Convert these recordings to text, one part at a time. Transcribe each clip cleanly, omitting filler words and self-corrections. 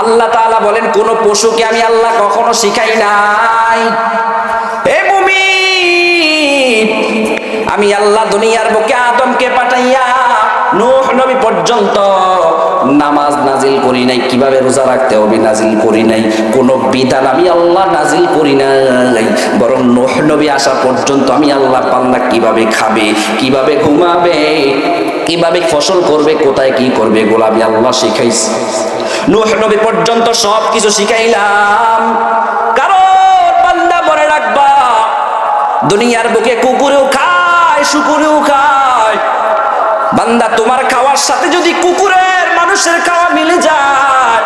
আল্লাহ তাআলা বলেন কোন পশুকে আমি আল্লাহ কখনো শিখাই নাই। এ মুমিন, আমি আল্লাহ দুনিয়ার বুকে আদমকে পাঠাইয়া নূহ নবী পর্যন্ত নামাজ নাজিল করি নাই, কিভাবে রোজা রাখতে হবে নাজিল করি নাই, কোন বিধান আমি আল্লাহ নাজিল করি নাই। বরং নূহ নবী আসা পর্যন্ত আমি আল্লাহ বান্দা কিভাবে খাবে, কিভাবে ঘুমাবে, কিভাবে ফসল করবে, কোথায় কি করবে, এগুলো আমি আল্লাহ শিখাইছি। নূহ নবী পর্যন্ত সবকিছু শিখাইলাম। কারণ বান্দা মনে রাখবা, দুনিয়ার বুকে কুকুরেও খায়, শুকুরেও খায়। বান্দা তোমার খাওয়ার সাথে যদি কুকুরের মানুষের খাওয়া মিলে যায়,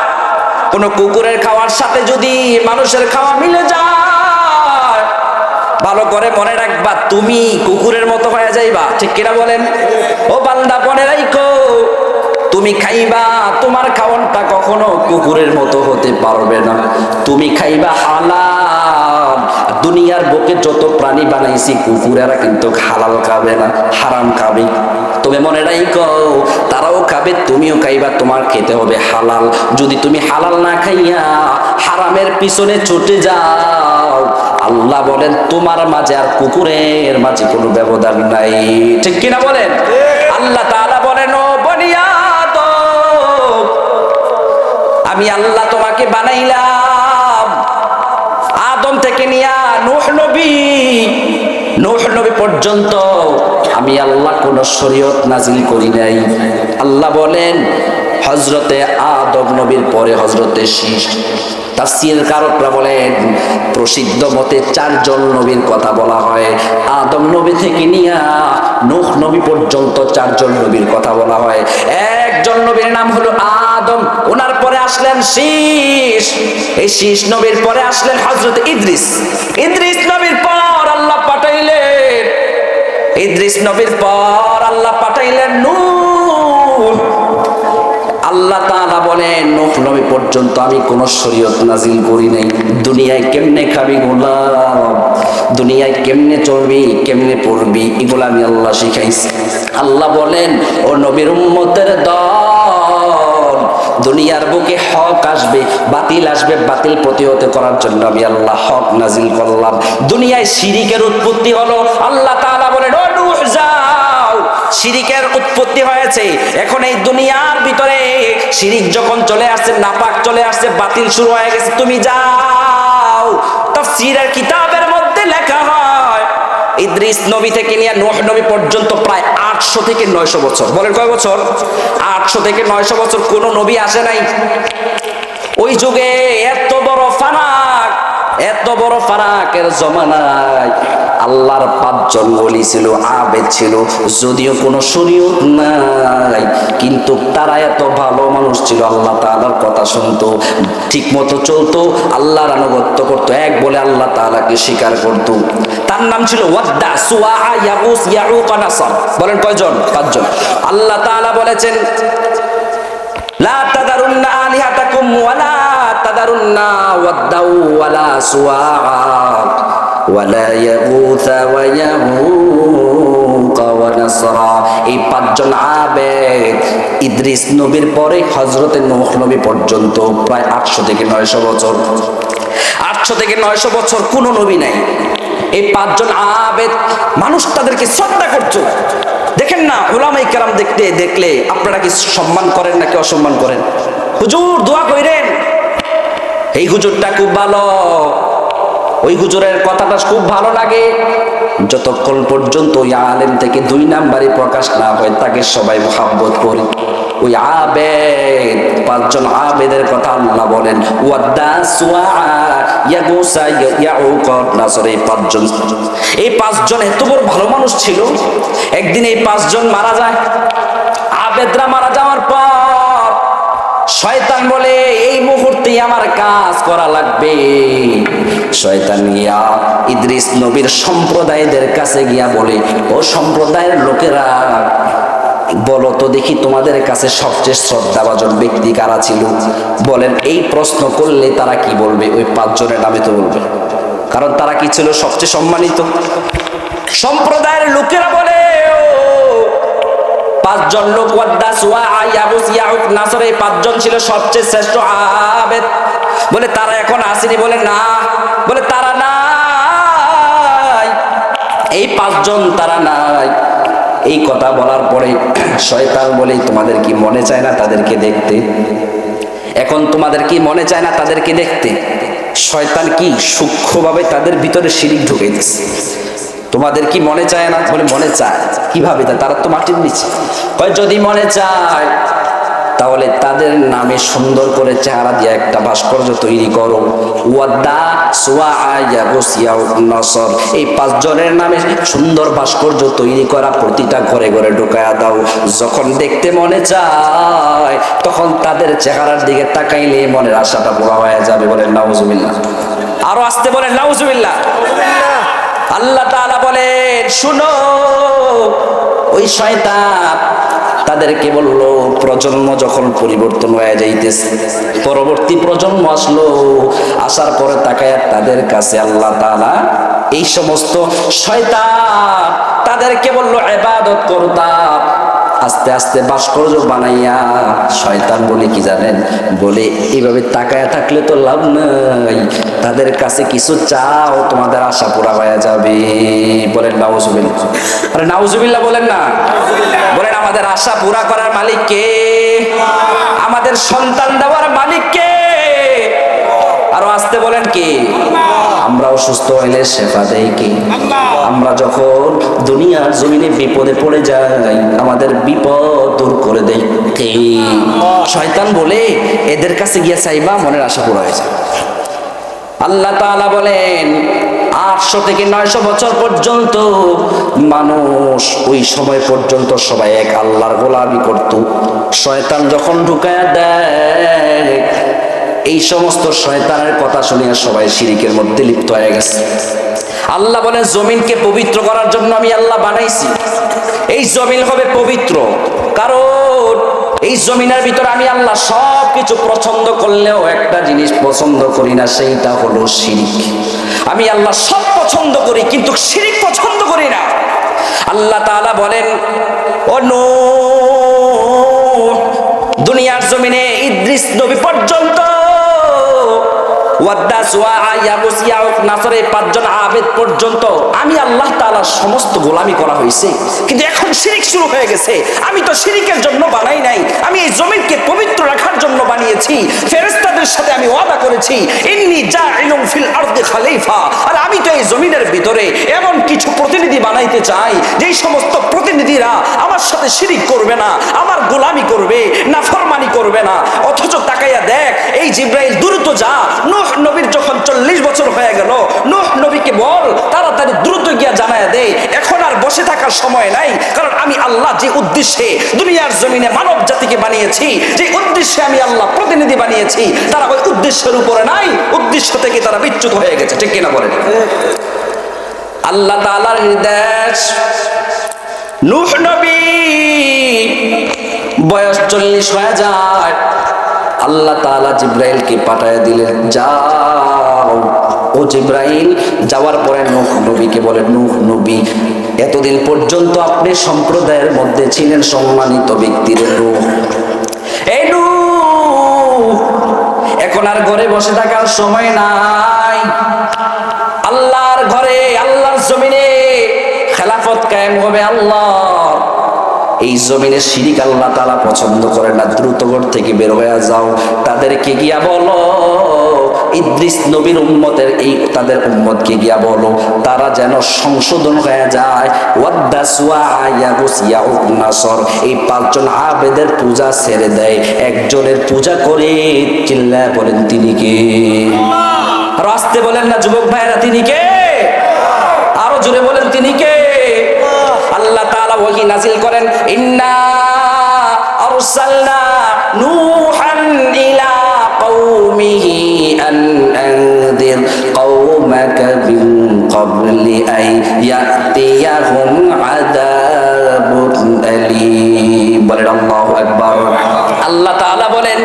কোন কুকুরের খাওয়ার সাথে যদি মানুষের খাওয়া মিলে যায়, ভালো করে মনে রাখবা তুমি কুকুরের মতো হয়ে যাইবা। ঠিক কিনা বলেন? ও বান্দা মনে রাখো, তুমি খাইবা, তোমার খাওয়ানটা কখনো কুকুরের মতো হতে পারবে না। তুমি খাইবা হালাল। দুনিয়ার বুকে যত প্রাণী বানাইছি কুকুরেরা কিন্তু হালাল খাবে না, হারাম খাবে। তুমি মনে রাখো, তারাও খাবে, তুমিও খাইবা, তোমার খেতে হবে হালাল। যদি তুমি হালাল না খাইয়া হারামের পিছনে ছুটে যাও, আল্লাহ বলেন তোমার মাঝে আর কুকুরের মাঝে কোনো ব্যবধান নাই। ঠিক কিনা বলেন? আল্লাহ তাআলা বলেন, ও বনি আদম, আমি আল্লাহ তোমাকে বানাইলাম। আদম থেকে নিয়া নূহ নবী পর্যন্ত আমি আল্লাহ কোন শরীয়ত নাজিল করি নাই। আল্লাহ বলেন হযরতে আদম নবীর পরে হযরতে শীষ। তাফসীর কারকরা বলেন প্রসিদ্ধ মতে 4 জন নবীর কথা বলা হয়। আদম নবী থেকে নিয়া নূহ নবী পর্যন্ত 4 জন নবীর কথা বলা হয়। একজন নবীর নাম হলো আদম, ওনার পরে আসলেন শীষ। এই শীষ নবীর পরে আসলেন হযরত ইদ্রিস। ইদ্রিস নবীর পর আল্লাহ পাঠাইলেন, ইদ্রিস নবীর পর আল্লাহ পাঠাইলেন নূহ। আল্লাহ তাআলা বলেন নূহ নবী পর্যন্ত আমি কোন শরীয়ত নাজিল করি নাই। দুনিয়ায় কেমনে খাবি গোলাম, দুনিয়ায় কেমনে চলবি, কেমনে পড়বি, এগুলো আমি আল্লাহ শিখাইছি। আল্লাহ বলেন ও নবীর উম্মতের দল, দুনিয়ার বুকে হক আসবে, বাতিল আসবে, বাতিল প্রতিহত করার জন্য আমি আল্লাহ হক নাজিল করলাম। দুনিয়ায় শিরিকের উৎপত্তি হলো, আল্লাহ তাআলা বলেন ও নূহ যাও, শিরিকের উৎপত্তি হয়েছে। এখন এই দুনিয়ার ভিতরে শিরিক যখন চলে আসছে, নাপাক চলে আসছে, বাতিল শুরু হয়ে গেছে, তুমি যাও। তাফসীরের কিতাবের মধ্যে লেখা হয় ইদ্রিস নবী থেকে নিয়ে নূহ নবী পর্যন্ত প্রায় 800 থেকে 900 বছর। বলেন কয় বছর? 800 থেকে 900 বছর কোন নবী আসে নাই। ওই যুগে এত বড় ফারাকের জমানায় আল্লাহর 5 জন ওলি ছিল, আবেদ ছিল, যদিও কোনো শরীয়ত নাই, কিন্তু তারা এত ভালো মানুষ ছিল, আল্লাহ তাআলার কথা শুনতো, ঠিক মতো চলতো, আল্লাহর আনুগত্য করতো, এক বলে আল্লাহ তাআলাকে স্বীকার করতো। তার নাম ছিল ওয়াদ্দা, সুওয়া, ইয়াগুস, ইয়াউক, নাসর। বলেন কয়জন? 5 জন। আল্লাহ তাআলা বলেছেন লা তাদারুন্না আলিহাতাকুম ওয়ালা তাদারুন্না ওয়াদ্দাউ ওয়ালা সুওয়া ওয়ালা ইয়াগুথা ওয়া ইয়াউক ওয়া নাসরা। এই 5 জন আবেদ ইদ্রিস নবীর পরে হযরতে নূহ নবী পর্যন্ত প্রায় 800 থেকে 900 বছর। 800 থেকে 900 বছর কোন নবী নাই। এই 5 জন আবেদ মানুষ তাদেরকে শ্রদ্ধা করতো। দেখেন না, উলামায়ে কেরাম দেখলে আপনারা কি সম্মান করেন নাকি অসম্মান করেন? হুজুর দোয়া কইরেন, এই হুজুরটা খুব ভালো, ওই হুজুরের কথাটা খুব ভালো লাগে, যতক্ষণ পর্যন্ত ওই আলেম থেকে 2 নাম্বারই প্রকাশ না হয় তাকে সবাই মহব্বত করে। ওই আবেদ, 5 জন আবেদের কথা আল্লাহ বলেন ওয়াদ্দা, সুওয়া, ইয়াগুসা, ইয়াউক, নাসর। এই 5 জন এত বড় ভালো মানুষ ছিল। একদিন এই 5 জন মারা যায়। আবেদরা মারা যাওয়ার পর শয়তান বলে এই মুহূর্তে আমার কাজ করা লাগবে। শয়তান গিয়া ইদ্রিস নবীর সম্প্রদায়দের কাছে গিয়া বলে, ও সম্প্রদায়ের লোকেরা, বলো তো দেখি তোমাদের কাছে সবচেয়ে শ্রদ্ধাভাজন ব্যক্তি কারা ছিল? বলেন এই প্রশ্ন করলে তারা কি বলবে? ওই 5 জনের নামে তো বলবে, কারণ তারা কি ছিল? সবচেয়ে সম্মানিত। সম্প্রদায়ের লোকেরা বলে, ও পাঁচজন লোক ওয়াদ্দা সুয়া ইয়াবুস ইয়াউক নাসর, এই পাঁচজন ছিল সবচেয়ে শ্রেষ্ঠ আবেদ। বলে তারা এখন আসেনি? বলে না। বলে তারা নাই, এই পাঁচজন তারা নাই। এই কথা বলার পরে শয়তান বলে তোমাদের কি মনে চায় না তাদেরকে দেখতে? এখন তোমাদের কি মনে চায় না তাদেরকে দেখতে? শয়তান কি সূক্ষ্মভাবে তাদের ভিতরে শিরিক ঢুকাইতেছে। তোমাদের কি মনে চায় না? বলে মনে চায়। কিভাবে? তারা তো মাটির নিচে। কয় যদি মনে চায় তাহলে তাদের নামে সুন্দর করে চেহারা দিয়ে একটা ভাস্কর্য তৈরি করো। ওয়াদ্দা সুয়া ইয়াগুস ইয়াউক নাসর, এই পাঁচজনের নামে সুন্দর ভাস্কর্য তৈরি করা প্রতিটা ঘরে ঘরে ঢুকায়া দাও। যখন দেখতে মনে চায় তখন তাদের চেহারার দিকে তাকাইলে মনের আশাটা পুরা হয়ে যাবে। বলেন নাউজুবিল্লাহ। আরো আসতে বলেন নাউজুবিল্লাহ। আল্লাহ তাআলা বলেন শুনো, ওই শয়তান তাদেরকে বললো প্রজন্ম যখন পরিবর্তন হয়ে যাইতেছে, পরবর্তী প্রজন্ম আসলো, আসার পরে তাকায় তাদের কাছে আল্লাহ তাআলা এই সমস্ত শয়তান তাদেরকে বললো ইবাদত করতাম। আস্তে আস্তে ভাস্কর্য বানাইয়া শয়তান বলে কি জানেন? বলে এইভাবে তাকায়া থাকলে তো লাভ নাই, তাদের কাছে কিছু চাও তোমাদের আশা পুরা হয়ে যাবে। বলেন নাউজুবিল্লাহ। আরে নাউজুবিল্লাহ বলেন না। বলেন আমাদের আশা পুরা করার মালিক কে? আমাদের সন্তান দেওয়ার মালিক কে? আরো আসতে বলেন কে? আমরা অসুস্থ হইলে শেফা দেয় কে? আমরা যখন দুনিয়ার জমিনে বিপদে পড়ে যাই আমাদের বিপদ দূর করে দেয় কে? শয়তান বলে এদের কাছে গিয়ে চাইবা মনের আশা পুরা হয়ে যায়। আল্লাহ তাআলা বলেন 800 থেকে 900 বছর পর্যন্ত মানুষ ওই সময় পর্যন্ত সবাই এক আল্লাহর গোলামি করত। শয়তান যখন ঢুকায়া দেয় এই সমস্ত শয়তানের কথা শুনিয়া সবাই শিরিকের মধ্যে লিপ্ত হয়ে গেছে। আল্লাহ বলেন জমিনকে পবিত্র করার জন্য আমি আল্লাহ বানাইছি। এই জমিন হবে পবিত্র, কারণ এই জমিনের ভিতরে আমি আল্লাহ সব কিছু পছন্দ করলেও একটা জিনিস পছন্দ করি না, সেইটা হলো শিরিক। আমি আল্লাহ সব পছন্দ করি কিন্তু শিরিক পছন্দ করি না। আল্লাহ তাআলা বলেন ও নূহ, দুনিয়ার জমিনে ইদ্রিস নবী পর্যন্ত ওয়াদ্দা সুয়া ইয়াগুস ইয়াউক নাসর, এই পাঁচজন আবেদ পর্যন্ত আমি আল্লাহ তাআলার সমস্ত গোলামি করা হয়েছে, কিন্তু এখন শিরিক শুরু হয়ে গেছে। আমি তো শিরিকের জন্য বানাই নাই, আমি এই জমিনকে পবিত্র রাখার জন্য বানিয়েছি। ফেরেশতাদের সাথে আমি ওয়াদা করেছি ইন্নী জাইলুন ফিল আরদি খলিফা, আর আমি তো এই জমিনের ভিতরে এমন কিছু প্রতিনিধি বানাইতে চাই যেই সমস্ত প্রতিনিধিরা আমার সাথে শিরিক করবে না, আমার গোলামি করবে, নাফরমানি করবে না। অথচ তাকাইয়া দেখ এই জিবরাইল দ্রুত যা, নূহ নবীর যখন 40 বছর হয়ে গেল, নূহ নবীকে বল তাড়াতাড়ি দ্রুত গিয়া জানায়া দেয় এখন আর বসে থাকার সময় নাই, কারণ আমি আল্লাহ যে উদ্দেশ্যে দুনিয়ার জমিনে মানব জাতিকে বানিয়েছি, যে উদ্দেশ্যে আমি আল্লাহ প্রতিনিধি বানিয়েছি, তারা ওই উদ্দেশ্যের উপরে নাই, উদ্দেশ্য থেকে তারা বিচ্যুত হয়ে গেছে। ঠিক কিনা বলেন? আল্লাহ তাআলার নির্দেশ, নূহ নবী বয়স 40 হয়ে যায়, আল্লাহ তাআলা জিবরাইলকে পাঠায় দিলেন, যাও। ও জিবরাইল যাওয়ার পরে নূহ নবীকে বলে, নূহ নবী এতদিন পর্যন্ত আপনি সম্প্রদায়ের মধ্যে ছিলেন সম্মানিত ব্যক্তির নূহ, এই নূহ এখন আর ঘরে বসে থাকার সময় নাই। আল্লাহর ঘরে আল্লাহর জমিনে খেলাফত কায়েম হবে আল্লাহ। এই জমিনে শিরিক আল্লাহ তাআলা পছন্দ করে না, দ্রুত ঘর থেকে বের হয়ে যাও। তাদেরকে গিয়া বলো ইদ্রিস নবীর উম্মতের এই তাদের উম্মতকে গিয়া বলো তারা যেন সংশোধন হয়ে যায়। ওয়াদ্দা সুয়া ইয়াগুস ইয়াউক নাসর, এই পাঁচজন আবেদের পূজা ছেড়ে দেয়, একজনের পূজা করে। চিল্লায় বলেন তিনি কে? আরো আসতে বলেন না যুবক ভাইরা, তিনি কে? আরো জোরে বলেন তিনি কে? আল্লাহ তাআলা ওহী নাযিল করেন, ইন্না আরসালনা নূহান ইলা কওমিহি আন আনযির কওমাকা মিন ক্বাবলি আন ইয়াতিয়াহুম আযাবুন আলীম। বলেন আল্লাহু আকবার। আল্লাহ তাআলা বলেন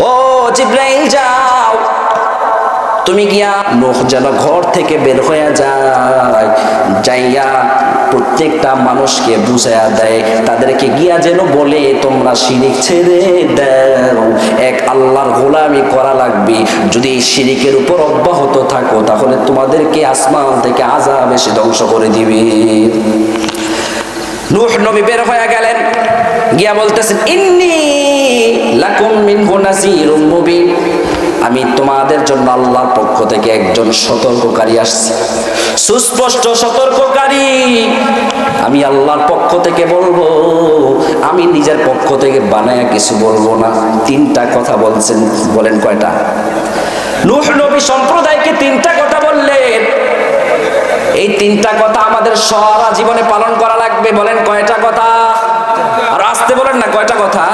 ও জিবরাইল যাও, তুমি গিয়া নূহ যেন ঘর থেকে বের হয়ে যায়, যাইয়া প্রত্যেকটা মানুষকে বুঝায়া দেয়, তাদেরকে গিয়া যেন বলে তোমরা শিরিক ছেড়ে দাও, এক আল্লাহর গোলামি করা লাগবে। যদি এই শিরিকের উপর অব্যাহত থাকো তাহলে তোমাদেরকে আসমান থেকে আযাব এসে ধ্বংস করে দিবে। নূহ নবী বের হয়ে গেলেন, গিয়া বলতেছেন ইন্নী লাকুম মিনহু নাযীরুম মুবিন, আমি তোমাদের জন্য আল্লাহর পক্ষ থেকে একজন সতর্ককারী আসছি, সুস্পষ্ট সতর্ককারী। আমি আল্লাহর পক্ষ থেকে বলবো, আমি নিজের পক্ষ থেকে বানায়া কিছু বলবো না। তিনটা কথা বলছেন, বলেন কয়টা? নূহ নবী সম্প্রদায়কে তিনটা কথা বললেন। এই তিনটা কথা আমাদের সারা জীবনে পালন করা লাগবে। বলেন কয়টা কথা? আর আসতে বলেন না, কয়টা কথা?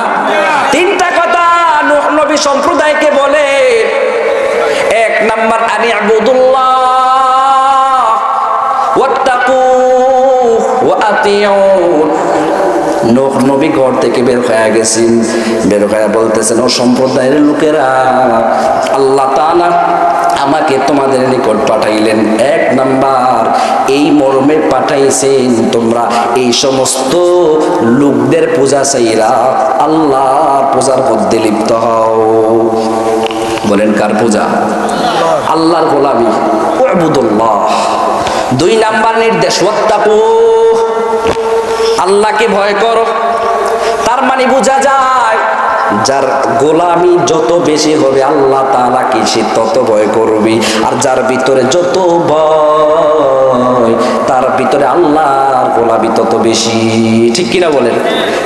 তিনটা কথা নূহ নবী সম্প্রদায়কে বলে। এক নাম্বার, আনি আবুদুল্লাহ ওয়াত্তাকু ওয়া আতিউন। নূহ নবী ঘর থেকে বের হয়ে গেছেন, বের হয়ে বলতেছেন, ও সম্প্রদায়ের লোকেরা, আল্লাহ তাআলা আমাকে তোমাদের নিকট পাঠাইলেন। এক নাম্বার, এই মর্মে পাঠাইছেন তোমরা এই সমস্ত লোকদের পূজা চাইরা আল্লাহর পূজার মধ্যে লিপ্ত হও। বলেন কার পূজা? আল্লাহর গোলামি, উবুদুল্লাহ। দুই নাম্বার নির্দেশ, ওয়াত্তাকু, আল্লাহকে ভয় করো। তার মানে বোঝা যায় যার গোলামি যত বেশি হবে আল্লাহ তাআলাকে সে তত ভয় করবে, আর যার ভিতরে যত ভয় তার ভিতরে আল্লাহর গোলামি তত বেশি। ঠিক কিনা বলেন?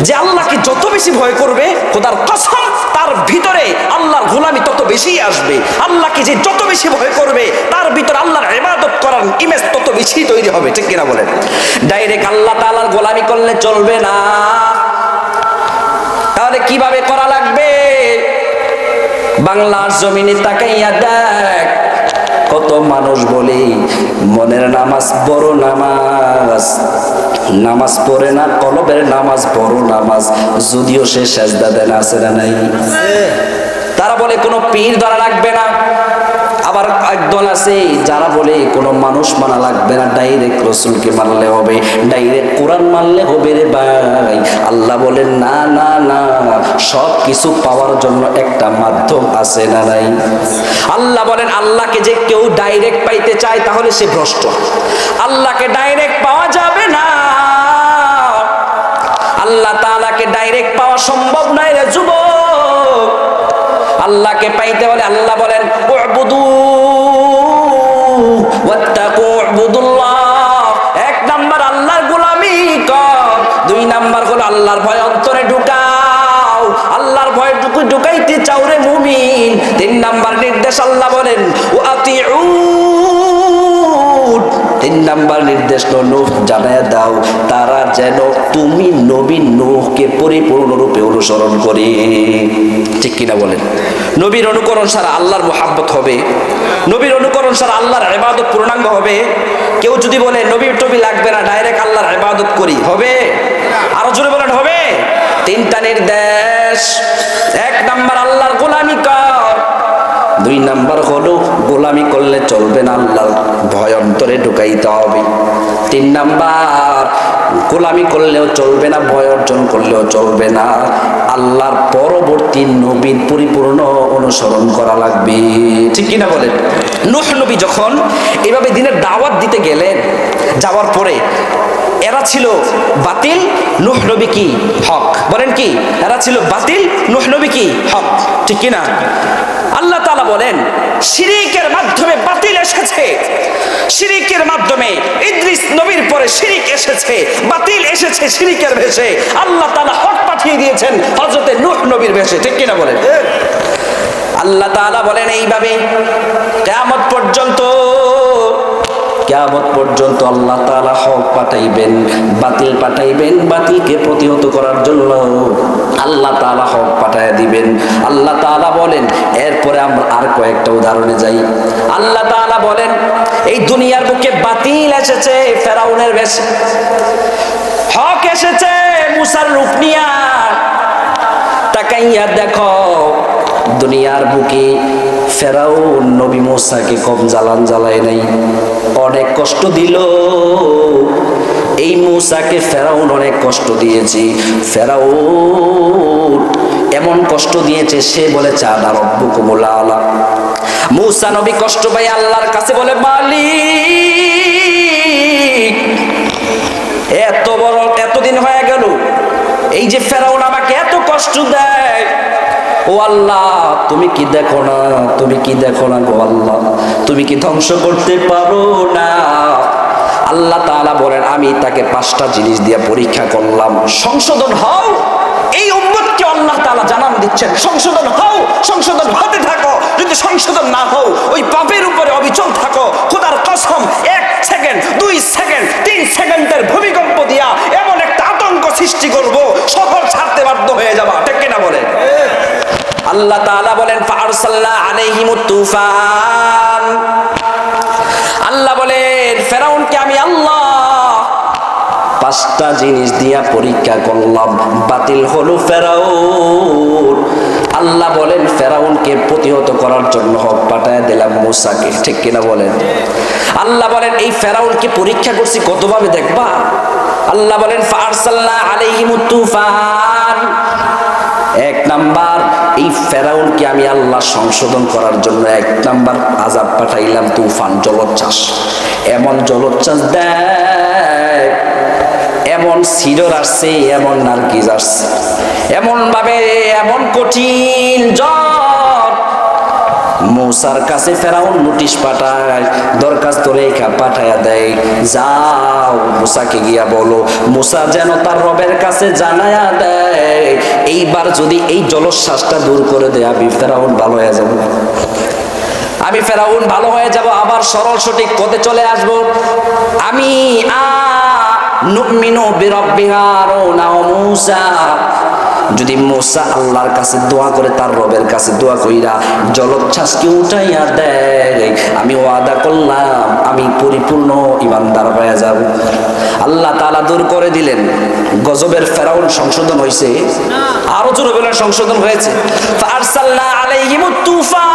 যে আল্লাহকে যত বেশি ভয় করবে, খোদার কসম, তার ভিতরে আল্লাহর গোলামি তত বেশি আসবে। আল্লাহকে যে যত বেশি ভয় করবে তার ভিতরে আল্লাহর ইবাদত করার ইমেজ তত বেশি তৈরি হবে। ঠিক কিনা বলেন? ডাইরেক্ট আল্লাহ তাআলার গোলামি করলে চলবে না। তাহলে কিভাবে করা লাগবে? বাংলার জমিনে তাকাইয়া দেখ, কত মানুষ বলে মনের নামাজ বড় নামাজ, নামাজ পড়ে না, কলবের নামাজ বড় নামাজ, যদিও সে সেজদা দেয় না, আছে না নাই? তারা বলে কোনো পীর ধরা লাগবে না। আবার একদল আছে যারা বলে কোনো মানুষ মানা লাগবে না, ডাইরেক্ট রাসূলকে মানলে হবে, ডাইরেক্ট কোরআন মানলে হবে। রে ভাই, আল্লাহ বলেন না না না, সব কিছু পাওয়ার জন্য একটা মাধ্যম আছে না নাই? আল্লাহ বলেন আল্লাহকে যে কেউ ডাইরেক্ট পাইতে চায় তাহলে সে ভ্রষ্ট। আল্লাহকে ডাইরেক্ট পাওয়া যাবে না, আল্লাহ তাআলাকে ডাইরেক্ট পাওয়া সম্ভব নয় রে যুবক। আল্লাহকে পাইতে হলে আল্লাহ বলেন উবুদু ওয়াত্তাকু উবুদুল্লাহ। এক নাম্বার আল্লাহর গোলামি কর, দুই নাম্বার হলো আল্লাহর ভয় অন্তরে ঢুকাও। আল্লাহর ভয় ঢুকাইতে চাও রে মুমিন, তিন নাম্বার নির্দেশ আল্লাহ বলেন ওয়া আতিউ। তিন নাম্বার নির্দেশ নূহ জানায়া দাও তারা যেন তুমি নবী নূহকে পরিপূর্ণরূপে অনুসরণ করে। ঠিক কিনা বলেন? নবীর অনুকরণ ছাড়া আল্লাহর মুহাব্বত হবে, নবীর অনুকরণ ছাড়া আল্লাহর ইবাদত পূর্ণাঙ্গ হবে। কেউ যদি বলে নবী টবি লাগবে না, ডাইরেক্ট আল্লাহর ইবাদত করি, হবে? আরো জোরে বলেন হবে? তিনটা নির্দেশ। এক নাম্বার আল্লাহর গোলামি কর, দুই নাম্বার হলো গোলামি করলে চলবে না, আল্লাহর ভয় অন্তরে ঢুকাইতে হবে। তিন নাম্বার গোলামি করলেও চলবে না, ভয় অর্জন করলেও চলবে না, আল্লাহর পরবর্তী নবীর পরিপূর্ণ অনুসরণ করা লাগবে। ঠিক কিনা বলেন? নূহ নবী যখন এভাবে দিনের দাওয়াত দিতে গেলেন, যাওয়ার পরে এরা ছিল বাতিল, নূহ নবী কি হক? বলেন কি? এরা ছিল বাতিল, নূহ নবী কি হক? ঠিক কিনা? আল্লাহ তাআলা বলেন শিরিকের মাধ্যমে বাতিল এসেছে, শিরিকের মাধ্যমে ইদ্রিস নবীর পরে শিরিক এসেছে, বাতিল এসেছে শিরিকের ভেষে। আল্লাহ তাআলা হক পাঠিয়ে দিয়েছেন হযরতে নূহ নবীর ভেষে। ঠিক কিনা বলেন? আল্লাহ তাআলা বলেন এইভাবে কিয়ামত পর্যন্ত, কিয়ামত পর্যন্ত আল্লাহ তাআলা হক পাঠাইবেন, বাতিল পাঠাইবেন, বাতিলকে প্রতিহত করার জন্য আল্লাহ তাআলা হক পাঠায় দিবেন। আল্লাহ তাআলা বলেন, এরপরে আমরা আর কয়েকটা উদাহরণে যাই। আল্লাহ তাআলা বলেন এই দুনিয়ার বুকে বাতিল এসেছে ফেরাউনের বেশে, হক এসেছে মুসার রূপ নিয়া। তাকাইয়া দেখো দুনিয়ার বুকে ফেরাউন নবী মুসাকে কম জ্বালান জ্বালায় নাই, অনেক কষ্ট দিল। এই মূসাকে ফেরাউন অনেক কষ্ট দিয়েছে। ফেরাউন এমন কষ্ট দিয়েছে, সে বলে চানা রব্বুকুমুল আলা। মূসা নবী কষ্ট পাই আল্লাহর কাছে বলে, মালিক এতদিন হয়ে গেল, এই যে ফেরাউন আমাকে এত কষ্ট দেয়, ও আল্লাহ তুমি কি দেখো না, তুমি কি দেখো না গো আল্লাহ, তুমি কি ধ্বংস করতে পারো না? আল্লাহ তাআলা বলেন, আমি তাকে 5টা জিনিস দিয়ে পরীক্ষা করলাম, সংশোধন হও। এই উম্মতকে আল্লাহ তাআলা জানান দিচ্ছেন, সংশোধন হও, সংশোধন হতে থাকো। যদি সংশোধন না হও, ওই পাপের উপরে অবিচল থাকো, খোদার কসম 1 সেকেন্ড 2 সেকেন্ড 3 সেকেন্ডের ভূমিকম্প দিয়া এমন একটা আতঙ্ক সৃষ্টি করব, শহর ছাড়তে বাধ্য হয়ে যাবা। ঠিক কিনা বলেন? আল্লাহ তাআলা বলেন, ফাআরসালনা আলাইহিমুত তুফান। আল্লাহ বলেন, ফেরাউনকে আমি আল্লাহ 5টা জিনিস দিয়া পরীক্ষা করলাম, বাতিল হলো ফেরাউন। আল্লাহ বলেন, ফেরাউনকে প্রতিহত করার জন্য হক পাঠায় দিলাম মূসাকে। ঠিক কিনা বলেন? আল্লাহ বলেন, এই ফেরাউনকে পরীক্ষা করছি কতভাবে দেখবা। আল্লাহ বলেন, ফাআরসালনা আলাইহিমুত তুফান। 1 নাম্বার, এই ফেরাউনকে আমি আল্লাহ সংশোধন করার জন্য 1 নাম্বার আযাব পাঠাইলাম তুফান, জলোচ্ছ্বাস। এমন জলোচ্ছ্বাস দেয়, এমন সিডর আসছে, এমন নারকিস আসছে, এমন ভাবে, এমন কঠিন জ্বর। মূসার কাছে ফেরাউন নোটিশ পাঠায়, দরখাস্ত লেখা পাঠায়া দেয়, যাও মূসাকে গিয়া বলো, মূসা যেন তার রবের কাছে জানায়া দেয়, এইবার যদি এই জলোচ্ছ্বাসটা দূর করে দেয়, আমি ফেরাউন ভালো হয়ে যাব, আমি ফেরাউন ভালো হয়ে যাব, আবার সরল সঠিক পথে চলে আসব। আমি নুমিনু বিরাব্বি হারুন ওয়া মূসা। যদি মূসা আল্লাহর কাছে দোয়া করে, তার রবের কাছে দোয়া কইরা জলোচ্ছ্বাসকে উঠাইয়া দেয়, আমি ওয়াদা করলাম আমি পরিপূর্ণ ঈমানদার হয়ে যাব। আল্লাহ তাআলা দূর করে দিলেন। গজবের ফেরাউন সংশোধন হয়েছে? আরো জোরে বলেন, সংশোধন হয়েছে। ফাআরসালনা আলাইহিমুত তুফান।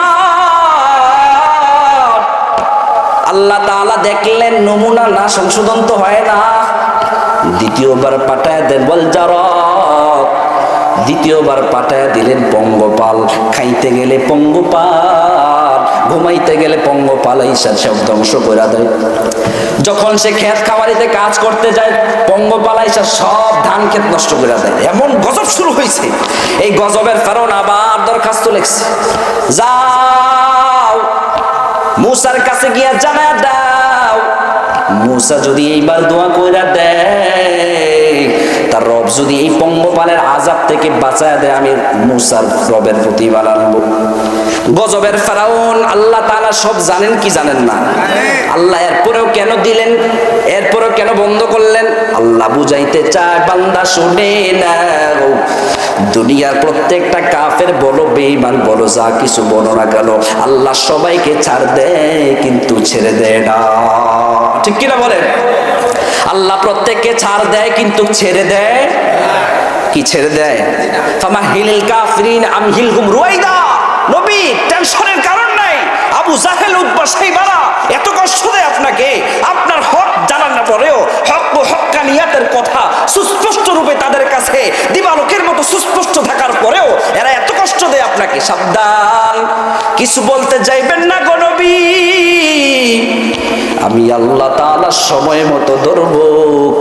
আল্লাহ তাআলা দেখলেন নমুনা না, সংশোধন তো হয় না, দ্বিতীয়বার পাঠায় দেন বল জারদ। দ্বিতীয়বার পাঠায় দিলেন পঙ্গপাল। খাইতে গেলে পঙ্গপাল, ঘুমাইতে গেলে পঙ্গপাল আইসা সব ধ্বংস করে দেয়। যখন সে ক্ষেত খামারিতে কাজ করতে যায়, পঙ্গপাল আইসা সব ধান ক্ষেত নষ্ট করে দেয়। এমন গজব শুরু হয়েছে। এই গজবের ফেরাউন আবার দরখাস্ত লিখছে, যাও মূসার কাছে গিয়া জানা দাও, মূসা যদি এইবার দোয়া কইরা দেয়, তার রব যদি এই পঙ্গপালের আযাব থেকে বাঁচায় দেয়, আমি মূসার রবের প্রতি ঈমান আনবো। গজবের ফেরাউন আল্লাহ তাআলা সব জানেন কি জানেন না? আল্লাহ এরপরেও কেন দিলেন, এরপরেও কেন বন্ধ করলেন? আল্লাহ বুঝাইতে চায়, বান্দা শুনে নাও, দুনিয়ার প্রত্যেকটা কাফের বলো, বেঈমান বলো, যা কিছু বলো না কেন, আল্লাহ সবাইকে ছাড় দেয় কিন্তু ছেড়ে দেয় না। ঠিক কিনা বলেন? আল্লাহ প্রত্যেককে ছাড় দেয় কিন্তু ছেড়ে দেয় কি? ছেড়ে দেয়। ফামাহিলিল কাফিরিন আমহিলহুম রুয়াইদা। নবী টেনশনের কারণ নাই। আবু জাহেল, উতবা, শাইবারা এত কষ্ট দেয় আপনাকে, আপনার হক জানার না পরেও হক ও হক্কানিয়াতের কথা সুস্পষ্ট রূপে তাদের কাছে দিবালোকের মতো সুস্পষ্ট থাকার পরেও এরা এত কষ্ট দেয় আপনাকে। সাবধান, কিছু বলতে যাইবেন না গো নবী, আমি আল্লাহ তাআলা সময় মতো ধরবো,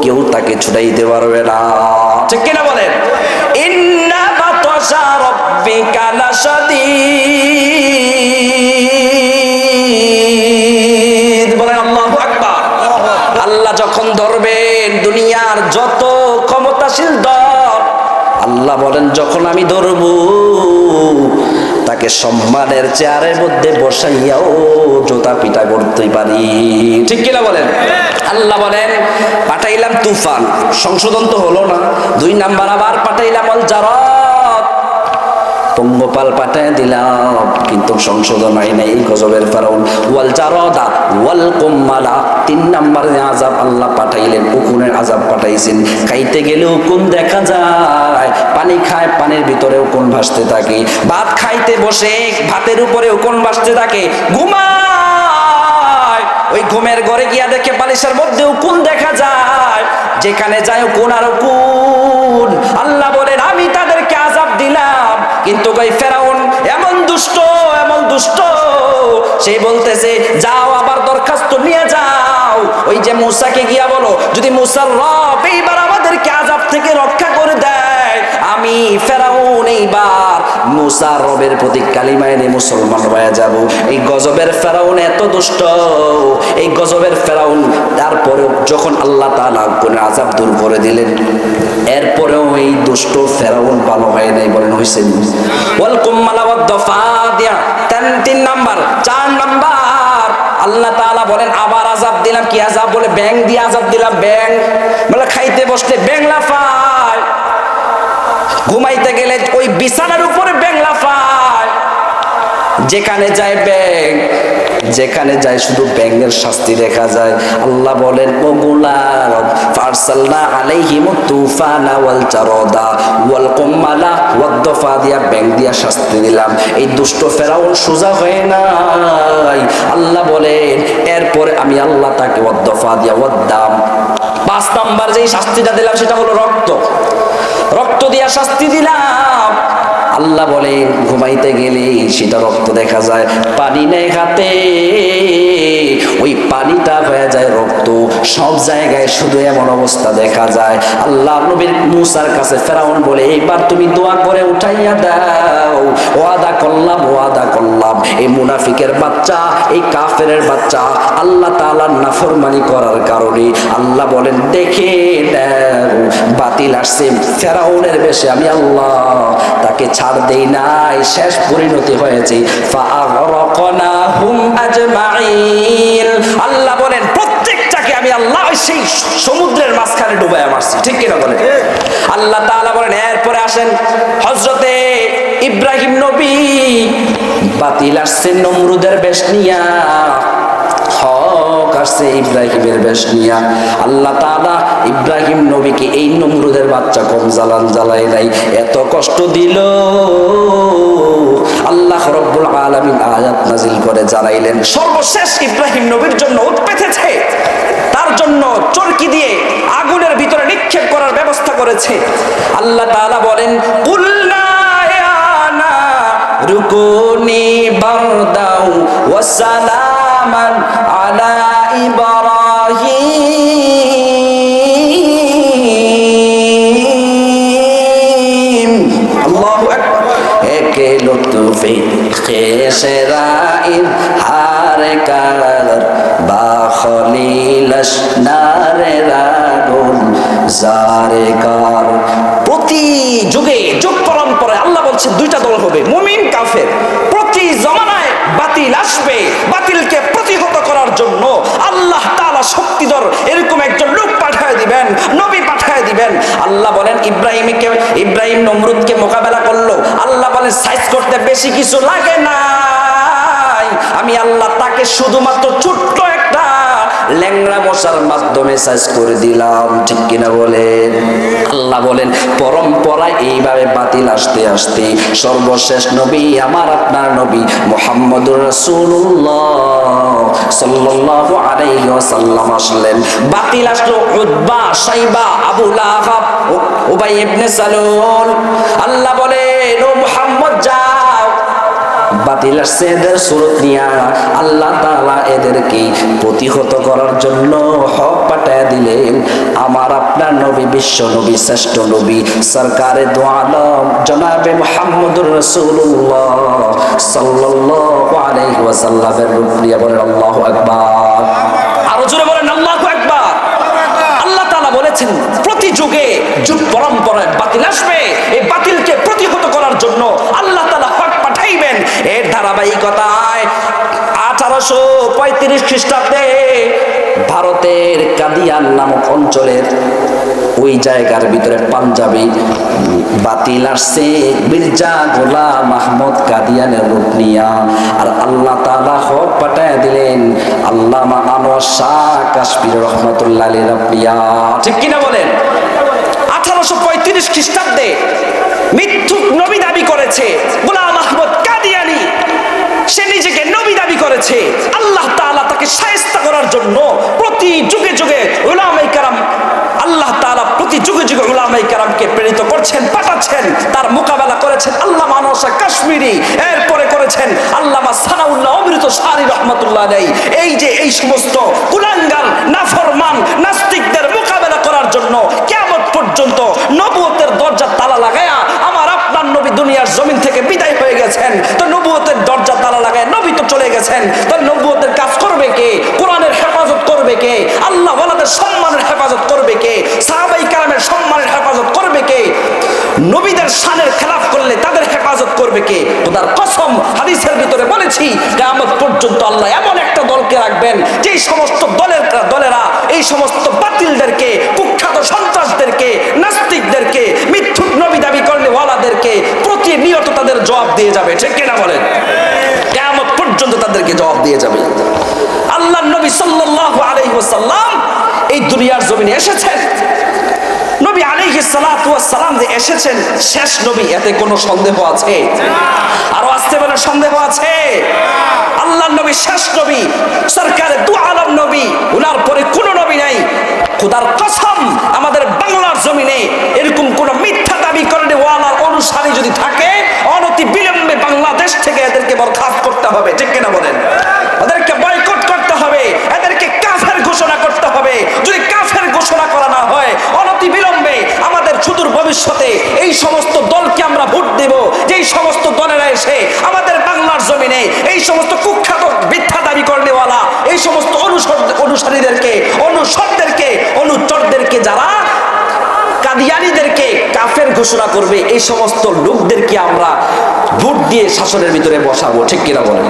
কেউ তাকে ছুটাইতে পারবে না। ঠিক কিনা বলেন? ইন্না বাতাশা রাব্বিকা লাশাদীদ। বলেন আল্লাহু আকবার। আল্লাহ যখন ধরবেন, দুনিয়ার যত ক্ষমতাশীল দল, আল্লাহ বলেন যখন আমি ধরবো, তাকে সম্মানের চেয়ারের মধ্যে বসাইয়াও জোতা পিটা করতে পারি। ঠিক কিনা বলেন? আল্লাহ বলেন, পাঠাইলাম তুফান, সংশোধন তো হলো না। 2 নাম্বার আবার পাঠাইলাম আল জারদ, পঙ্গপাল পাঠায় দিলাম, কিন্তু সংশোধন হয় নাই। গজবের ফেরাউন ওয়াল জারদা ওয়াল কুম্মালা। 3 নাম্বার আযাব আল্লাহ পাঠাইলেন, উকুনের আযাব পাঠাইছেন। খাইতে গেলে উকুন দেখা যায়, পানি খায় পানির ভিতরে উকুন ভাসতে থাকে, ভাত খাইতে বসে ভাতের উপরে উকুন ভাসতে থাকে, ঘুমায় ওই ঘুমের ঘরে গিয়া দেখে বালিশের মধ্যে উকুন দেখা যায়। যেখানে যায় কোন আর কোন। আল্লাহ বলেন আমি তাদেরকে আযাব দিলাম, কিন্তু ওই ফেরাউন এমন দুষ্ট, এমন দুষ্ট, সে বলতেছে যাও আবার দরখাস্ত নিয়ে যাও, ওই যে মূসাকে গিয়া বলো যদি মূসার রব এইবার আমাদেরকে আযাব থেকে রক্ষা করে দেয়, আমি ফেরাউন এইবার মূসার রবের প্রতি কালিমা এনে মুসলমান হয়ে যাব। এই গজবের ফেরাউন এত দুষ্ট, এই গজবের ফেরাউন, তারপরেও যখন আল্লাহ তাআলা কোন আযাব দূর করে দিলেন, এরপরেও এই দুষ্ট ফেরাউন ভালো হয় নাই। বলেন হইছে নি? ওয়াল কুম্মালা ওয়াদ দাফাদিয়া, 3 নাম্বার। 4 নাম্বার আল্লাহ তাআলা বলেন আবার আযাব দিলাম। কি আযাব? বলে ব্যাং দিয়ে আযাব দিলাম। ব্যাং বলে খাইতে বসলে ব্যাং লাফায়, ঘুমাইতে গেলে ওই বিছানার উপরে ব্যাং লাফায়, যেখানে যায় ব্যাং, যেখানে যায় শুধু ব্যাঙের শাস্তি দেখা যায়। আল্লাহ বলেন ও গোলাম ফারসালনা আলাইহিমুত তুফানা ওয়াল জারাদা ওয়াল কুম্মালা ওয়াদ দাফাদিয়া, ব্যাঙ দিয়া শাস্তি দিলাম। এই দুষ্ট ফেরাউন সোজা হয় নাই। আল্লাহ বলেন এরপরে আমি আল্লাহ তাকে ওয়াদ দাফাদিয়া ওয়াদ দাম, 5 নাম্বার যেই শাস্তিটা দিলাম সেটা হলো রক্ত। রক্ত দিয়া শাস্তি দিলাম। আল্লাহ বলে ঘুমাইতে গেলে সেটা রক্ত দেখা যায়, পানি নেই হাতে, ওই পানিটা হয়ে যায় রক্ত। সব জায়গায় শুধু এমন অবস্থা দেখা যায়। আল্লাহ নবী মূসার কাছে ফেরাউন বলে এইবার তুমি দোয়া করে উঠাইয়া দাও, ওয়াদা করলাম, ওয়াদা করলাম। এই মুনাফিকের বাচ্চা, এই কাফেরের বাচ্চা আল্লাহ তাআলার নাফরমানি করার কারণে আল্লাহ বলেন দেখে দাও বাতিল আসছে ফেরাউনের বেশে, আমি আল্লাহ তাকে ছাড় দেই নাই, শেষ পরিণতি হয়েছে ফাআগরাকনাহুম আজমাইন। আল্লাহ বলেন প্রত্যেকটাকে আমি আল্লাহ সেই সমুদ্রের মাঝখানে ডুবাইয়া মারছি। ঠিক কিনা বলেন? আল্লাহ তাআলা বলেন এরপরে আসেন হযরতে ইব্রাহিম নবী, বাতিল আসছে নমরুদের বেশ নিয়া, হক আসছে ইব্রাহিমের বেশ নিয়া। আল্লাহ তাআলা ইব্রাহিম নবীকে এই নমরুদের বাচ্চা কম জ্বালান জ্বালায় নাই, এত কষ্ট দিল। আল্লাহ রব্বুল আলামিন আয়াত নাজিল করে জানাইলেন সর্বশেষ ইব্রাহিম নবীর জন্য উট পেতেছে, তার জন্য চরকি দিয়ে আগুনের ভিতরে নিক্ষেপ করার ব্যবস্থা করেছে। আল্লাহ তাআলা বলেন কুল্লা ইয়া নারু কুনি বারদাও ওয়া সালামান আলা ইব্রাহিম। আল্লাহু আকবার। একে লুতফে খেশরাইন হারে কার বা খলিলাস নারে রাগুন জারে কার। প্রতি যুগে যুগ পরম্পরায় আল্লাহ বলছেন দুইটা দল হবে, মুমিন কাফের। প্রতি জমানায় বাতিল আসবে, বাতিলকে প্রতিহত করার জন্য আল্লাহ তাআলা শক্তিধর এরকম একজন লোক পাঠিয়ে দিবেন, নবী পাঠিয়ে দিবেন। আল্লাহ বলেন ইব্রাহিম নমরুদকে মোকাবেলা করলো। আল্লাহ বলেন সাইজ করতে বেশি কিছু লাগে না, আমি আল্লাহ তাকে শুধুমাত্র ছোট্ট একটা ল্যাংড়া মশার মাধ্যমে সাইজ করে দিলাম। ঠিক কিনা বলেন? আল্লাহ বলেন পরম্পরায় এইভাবে বাতিল আসতে আসতে সর্বশেষ নবী আমার আপনার নবী মুহাম্মদুর রাসূলুল্লাহ সাল্লাল্লাহু আলাইহি ওয়াসাল্লাম আসলেন। বাতিল আসলো উতবা, শাইবা, আবু লাহাব, উবাই ইবনে সালুল। আল্লাহ বলেন ও মুহাম্মদ যাও, বাতিল আসছে এদের সুরত নিয়া, আল্লাহ তাআলা এদেরকে প্রতিহত করার জন্য হক পাঠায় দিলেন আমার আপনার নবী, বিশ্ব নবী, শ্রেষ্ঠ নবী, সরকারে দো আলম জনাবে মুহাম্মদুর রাসূলুল্লাহ সাল্লাল্লাহু আলাইহি ওয়াসাল্লামের রূপ নিয়ে। বলেন আল্লাহু আকবার। আরো জোরে বলেন আল্লাহু আকবার। আল্লাহ তাআলা বলেছেন প্রতি যুগে যুগ পরম্পরায় বাতিল আসবে, এই বাতিলকে প্রতিহত করার জন্য আল্লাহ তাআলা হক পাঠাইবেন। এর ধারাবাহিকতায় 1835 খ্রিস্টাব্দে ভারতের কাদিয়ান নামক অঞ্চলের ওই জায়গার ভিতরে পাঞ্জাবি বাতিল আসছে মির্জা গোলাম আহমদ কাদিয়ানের রূপ নিয়া। আর আল্লাহ তাআলা হক পাঠায় দিলেন আল্লামা আনোয়ার শাহ কাশ্মীর রহমাতুল্লাহ আলাইহি রাব্বিয়া। ঠিক কিনা বলেন? 1835 খ্রিস্টাব্দে মিথ্যুক নবী দাবি করেছে গোলাম আহমদ কাদিয়ানি, সে নিজেকে নবী দাবি করেছে। আল্লাহ তাআলা তাকে শায়েস্তা করার জন্য প্রতি যুগে যুগে উলামায়ে কেরাম আল্লাহ যুগে উলামায়ে কেরামকে প্রেরিত করছেন, পাঠাচ্ছেন। তার মোকাবেলা করেছেন আল্লামা আনোয়ার শাহ কাশ্মীরি, এরপরে করেছেন আল্লামা সানাউল্লাহ অমৃত সারি রহমাতুল্লাহ আলাইহি। এই যে এই সমস্ত কুলাঙ্গার নাফরমান নাস্তিকদের মোকাবেলা করার জন্য কিয়ামত পর্যন্ত নবুয়তের দরজা তালা লাগায়া আমার আপনার নবী দুনিয়ার জমিন থেকে বিদায় হয়ে গেছেন। তো নবুয়তের দরজা তালা লাগায় নবী তো চলে গেছেন, তো নবুয়তের কাজ করবে কে? কোরআনের হেফাজত করবে কে? আল্লাহ ওয়ালাদের সম্মানের হেফাজত করবে কে? সাহাবায়ে কেরামের সম্মানের হেফাজত করবে কে? নবীদের শানের খেলাফ করলে তাদের হেফাজত করবে কে? খোদার কসম, হাদিসের ভিতরে বলেছি কিয়ামত পর্যন্ত আল্লাহ এমন একটা দলকে রাখবেন যেই সমস্ত দলেরা এই সমস্ত বাতিলদেরকে, কুখ্যাত সন্ত্রাসদেরকে, নাস্তিকদেরকে, মিথ্যুক নবী দাবি করলে ওয়ালাদেরকে প্রতিনিয়ত তাদের জবাব দিয়ে যাবে। ঠিক কিনা বলেন? কিয়ামত পর্যন্ত তাদেরকে জবাব দিয়ে যাবে। আল্লাহর নবী সাল্লাল্লাহু আলাইহি ওয়াসাল্লাম এই দুনিয়ার জমিনে এসেছেন। নবী আলাইহিস সালাতু ওয়াস সালাম যে এসেছেন শেষ নবী, এতে কোনো সন্দেহ আছে? আরো আসতে বলে সন্দেহ আছে? আল্লাহর নবী শেষ নবী, সরকারে দু আলম নবী, উনার পরে কোনো নবী নাই। খোদার কসম, আমাদের বাংলার জমিনে এরকম কোন মিথ্যা দাবি করে ওয়ালার অনুসারী যদি থাকে, অনতি বিলম্বে বাংলাদেশ থেকে এদেরকে বরখাস্ত করতে হবে। ঠিক কিনা বলেন? ওদেরকে বয়কট করতে হবে, এদেরকে কাফের ঘোষণা করতে হবে। যদি কাফের ঘোষণা করা না হয়, অনতি বিলম্বে আমাদের সুদূর ভবিষ্যতে এই সমস্ত দলকে আমরা ভোট দেব, যেই সমস্ত দলেরা এসে আমাদের বাংলার জমিনে এই সমস্ত কুখ্যাত মিথ্যা দাবি করেওয়ালা এই সমস্ত অনুসারীদেরকে, অনুচরদেরকে, যারা কাদিয়ানীদেরকে কাফের ঘোষণা করবে, এই সমস্ত লোকদেরকে আমরা ভোট দিয়ে শাসনের ভিতরে বসাবো। ঠিক কিনা বলেন?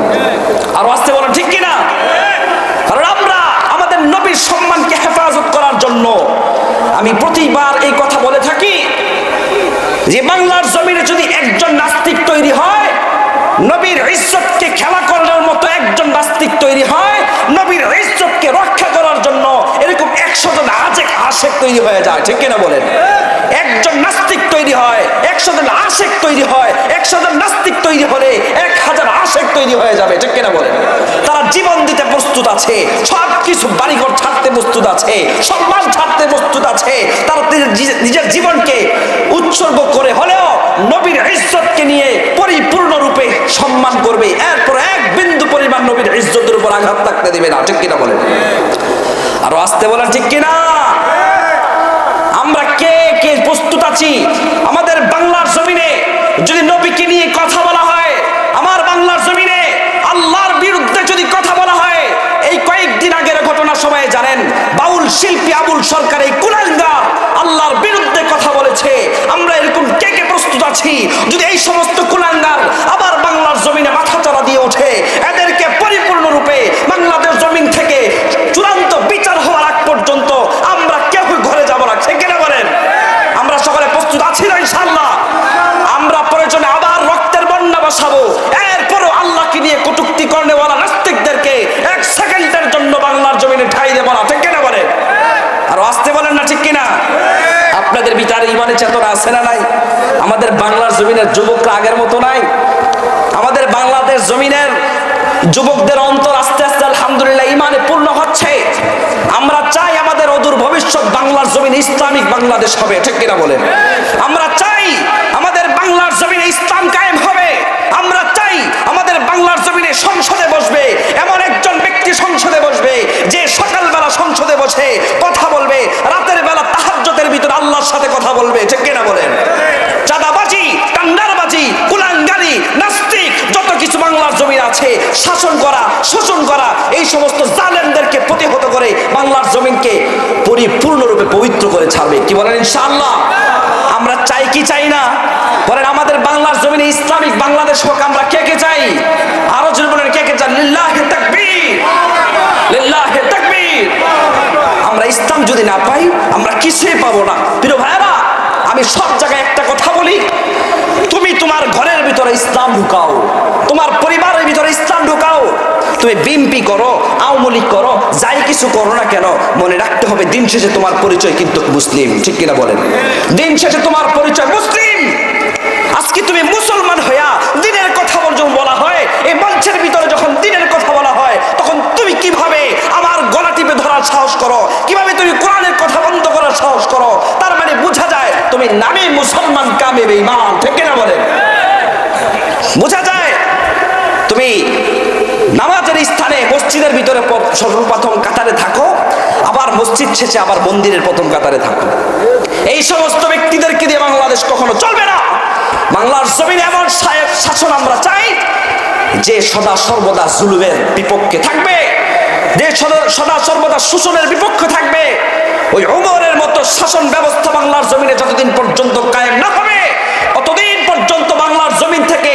আর আসতে বলেন ঠিক কিনা? কারণ আমরা আমাদের নবীর সম্মানকে হেফাজত করার জন্য আমি প্রতিবার এই কথা বলে থাকি যে বাংলার জমিনে যদি একজন নাস্তিক তৈরি হয়, নবীর ইজ্জতকে খেলা করার মতো একজন নাস্তিক তৈরি হয়, নবীর ইজ্জতকে রক্ষা করার জন্য এরকম 100 জন আশেক তৈরি হয়ে যায়। ঠিক কিনা বলেন? একজন নাস্তিক তৈরি হয়, 100 জন আশেক তৈরি হয়, 100 জন নাস্তিক তৈরি হলে 1000 আশেক তৈরি হয়ে যাবে। ঠিক কিনা বলেন? তারা জীবন দিতে প্রস্তুত আছে, সব কিছু বাড়িঘর ছাড়তে প্রস্তুত আছে, সম্মান ছাড়তে প্রস্তুত আছে। তারা নিজের জীবনকে উৎসর্গ করে হলেও নবীর ইজ্জতকে নিয়ে পরিপূর্ণরূপে সম্মান করবে। এরপর এক বিন্দু পরিমাণ নবীর ইজ্জতের উপর আঘাত থাকতে দেবে না। ঠিক কিনা বলেন? আরো আসতে বলেন ঠিক কিনা? আমরা কে কে প্রস্তুত আছি আমাদের বাংলার জমিনে যদি নবীকে নিয়ে কথা বলা হয়, আমার বাংলার জমিনে আল্লাহর বিরুদ্ধে যদি কথা বলা হয়? এই কয়েকদিন আগের ঘটনা সবাই জানেন, বাউল শিল্পী আবুল সরকার এই কুলাঙ্গার আল্লাহর বিরুদ্ধে কথা বলেছে। আমরা এরকম কে কে প্রস্তুত আছি যদি এই সমস্ত কুলাঙ্গার আবার বাংলার জমিনে মাথা চারা দিয়ে ওঠে? এদেরকে পরিপূর্ণরূপে বাংলাদেশ জমিন থেকে চূড়ান্ত বিচার হওয়ার আগ পর্যন্ত আমরা কেউ ঘরে যাব না। ঠিক কিনা বলেন? আমরা সকলে প্রস্তুত আছি না ইনশাআল্লাহ? আমরা প্রয়োজনে আবার রক্তের বন্যা বসাবো। এরপরও আল্লাহকে নিয়ে কটূক্তি করেওয়ালা নাস্তিকদেরকে 1 সেকেন্ডের জন্য বাংলার জমিনে ঠাঁই দেব না। ঠিক কিনা বলেন? আর আসতে বলেন না ঠিক কিনা? আপনাদের ভিতরে ইমানের চেতনা আছে না নাই? আমাদের বাংলার জমিনের যুবকরা আগের মতো নাই। আমাদের বাংলাদেশ জমিনের যুবকদের অন্তর আস্তে আস্তে আলহামদুলিল্লাহ ইমানে পূর্ণ হচ্ছে। আমরা চাই আমাদের অদূর ভবিষ্যৎ বাংলার জমিনে ইসলামিক বাংলাদেশ হবে। ঠিক কিনা বলেন? আমরা চাই আমাদের বাংলার জমিনে ইসলাম কায়েম হবে। আমরা চাই আমাদের বাংলার জমিনে সংসদে বসবে এমন একজন ব্যক্তি সংসদে বসবে যে সকালবেলা সংসদে বসে কথা বলবে, রাতের বেলা তাহাজ্জুদের ভিতরে আল্লাহর সাথে কথা বলবে। ঠিক কিনা বলেন? চাঁদাবাজি, কান্ডারবাজি, কুলাঙ্গারি, নাস্তিক যত কিছু বাংলার জমিন আছে শাসন করা, শোষণ করা, এই সমস্ত জালেমদেরকে প্রতিহত করে বাংলার জমিনকে পরিপূর্ণরূপে পবিত্র করে ছাড়বে। কি বলেন ইনশাআল্লাহ? আমরা চাই কি চাই না বলেন? আমাদের বাংলার জমিনে ইসলামিক বাংলাদেশ হোক আমরা কে কে চাই? আরো জোরে বলেন কে কে চাই? লিল্লাহি তাকবীর, লিল্লাহি তাকবীর। আমরা ইসলাম যদি না পাই আমরা কিছুই পাবো না। প্রিয় ভাইরা, আমি সব জায়গায় একটা কথা বলি, তুমি তোমার ঘরের ভিতরে ইসলাম ঢুকাও, তোমার পরিবারের ভিতরে ইসলাম ঢুকাও, তুমি বিএনপি করো, আওয়ামী লীগ করো, যাই কিছু করো না কেন, মনে রাখতে হবে দিন শেষে তোমার পরিচয় কিন্তু মুসলিম। ঠিক কিনা বলেন? দিন শেষে তোমার পরিচয় মুসলিম। আজকে তুমি মুসলমান হইয়া দিনের কথা যখন বলা হয়, এই মঞ্চের ভিতরে যখন দিনের কথা বলা হয়, তখন তুমি কিভাবে আমার গলা টিপে ধরার সাহস করো? কিভাবে তুমি কোরআনের কথা বন্ধ করার সাহস করো? তার মানে বোঝা যায় আমি মুসলমান কামে বেঈমান, ঠিক না বলেন? বোঝা যায় তুমি নামাজের স্থানে মসজিদের ভিতরে সর্বপ্রথম কাতারে থাকো, আবার মসজিদ শেষে আবার মন্দিরের প্রথম কাতারে থাকো। এই সমস্ত ব্যক্তিদেরকে দিয়ে বাংলাদেশ কখনো চলবে না। বাংলার জমিনে এমন শাসন আমরা চাই যে সদা সর্বদা জুলুমের বিপক্ষে থাকবে, যে সদা সর্বদা শোষণের বিপক্ষে থাকবে। ওই ওমরের মতো শাসন ব্যবস্থা বাংলার জমিনে যতদিন পর্যন্ত কায়েম না হবে, অতদিন পর্যন্ত বাংলার জমিন থেকে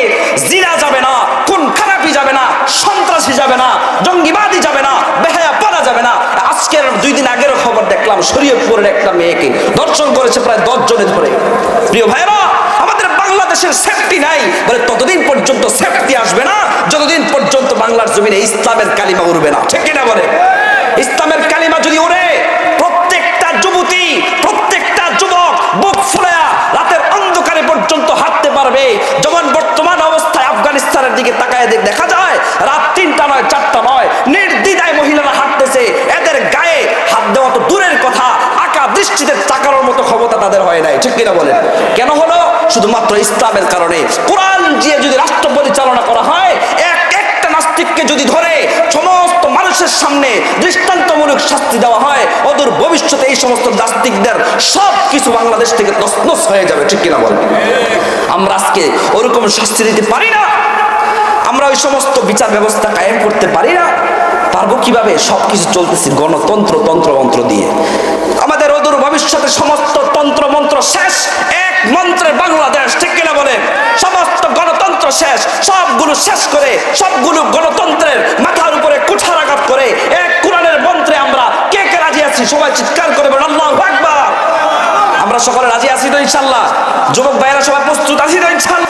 জিনা যাবে না, খুন খারাপি যাবে না, সন্ত্রাসী যাবে না, জঙ্গিবাদী যাবে না, বেহায়া পড়া যাবে না। আজকের 2 দিন আগের খবর দেখলাম, শরীয়তপুরের একটা মেয়েকে ধর্ষণ করেছে প্রায় 10 জনে ধরে। প্রিয় ভাইরা, আমাদের বাংলাদেশের সেফটি নাই বলে ততদিন পর্যন্ত সেফটি আসবে না যতদিন পর্যন্ত বাংলার জমিনে ইসলামের কালিমা উড়বে না, ঠিক কিনা বলে? ইসলামের কালিমা যদি উড়ে, প্রত্যেকটা যুবতী, প্রত্যেকটা যুবক বুক ফুলায়া রাতের অন্ধকারে পর্যন্ত হাঁটতে পারবে। যেমন বর্তমান অবস্থায় আফগানিস্তানের দিকে তাকায় দেখা যায়, রাত 3টা নয় 4টা নয়, নির্দ্বিধায় মহিলারা হাঁটতেছে। এদের গায়ে হাত দেওয়া তো দূরের কথা, আঁকা দৃষ্টিতে তাকানোর মতো ক্ষমতা তাদের হয় নাই, ঠিক কিনা বলেন? কেন হলো? শুধুমাত্র ইসলামের কারণে। কোরআন দিয়ে যদি রাষ্ট্র পরিচালনা করা হয়, একটা নাস্তিককে যদি ধরে সমস্ত মানুষের সামনে দৃষ্টান্তমূলক শাস্তি দেওয়া হয়, অদূর ভবিষ্যতে এই সমস্ত নাস্তিকদের সব কিছু বাংলাদেশ থেকে তছনছ হয়ে যাবে, ঠিক কিনা বলেন? আমরা আজকে ওরকম শাস্তি দিতে পারি না, আমরা ওই সমস্ত বিচার ব্যবস্থা কায়েম করতে পারি না। পারবো কিভাবে? সবকিছু চলতেছে গণতন্ত্র, তন্ত্রমন্ত্র দিয়ে। আমাদের অদূর ভবিষ্যতে সমস্ত তন্ত্র মন্ত্র শেষ, এক মন্ত্রের বাংলাদেশ, ঠিক কিনা বলেন? সমস্ত গণতন্ত্র শেষ, সবগুলো শেষ করে, সবগুলো গণতন্ত্রের মাথার উপরে কুঠারাঘাত করে এক কোরআনের মন্ত্রে আমরা কে কে রাজি আছি? সবাই চিৎকার করে বলেন আল্লাহু আকবার। আমরা সকলে রাজি আছি তো ইনশাআল্লাহ? যুবক ভাইয়েরা সবাই প্রস্তুত আছি তো ইনশাআল্লাহ?